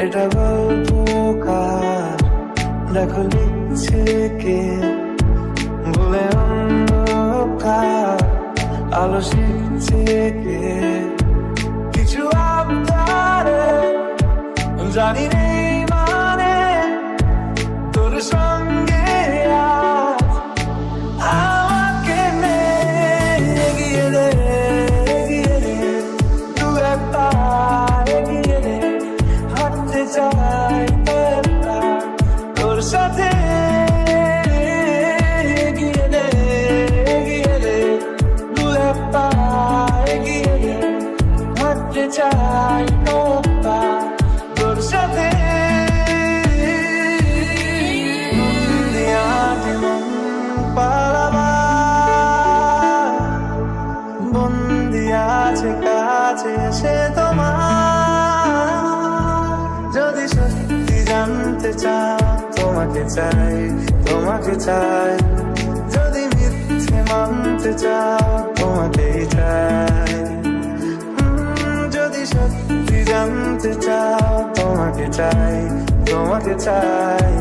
এটা গল্পকার, দেখো লিখছে কে, ভুলে অন্ধকার আলো শিখছে কে, কিছু আবদারে জানি নেই মানে তোর সঙ্গে আমাকে এগিয়ে দে, এগিয়ে দে, দু একটা এগিয়ে দে, হাঁটতে চাই তোর সাথে, এগিয়ে দে, এগিয়ে দে, দু একটা এগিয়ে দে, হাঁটতে চাই তোর সাথে। বন্দি আছে কাছে এসে তোমার, যদি সত্যি জানতে চাও তোমাকে চাই, তোমাকে চাই, যদি মিথ্যে মানতে চাও তোমাকেই চাই, যদি সত্যি জানতে চাও তোমাকে চাই, তোমাকে চাই।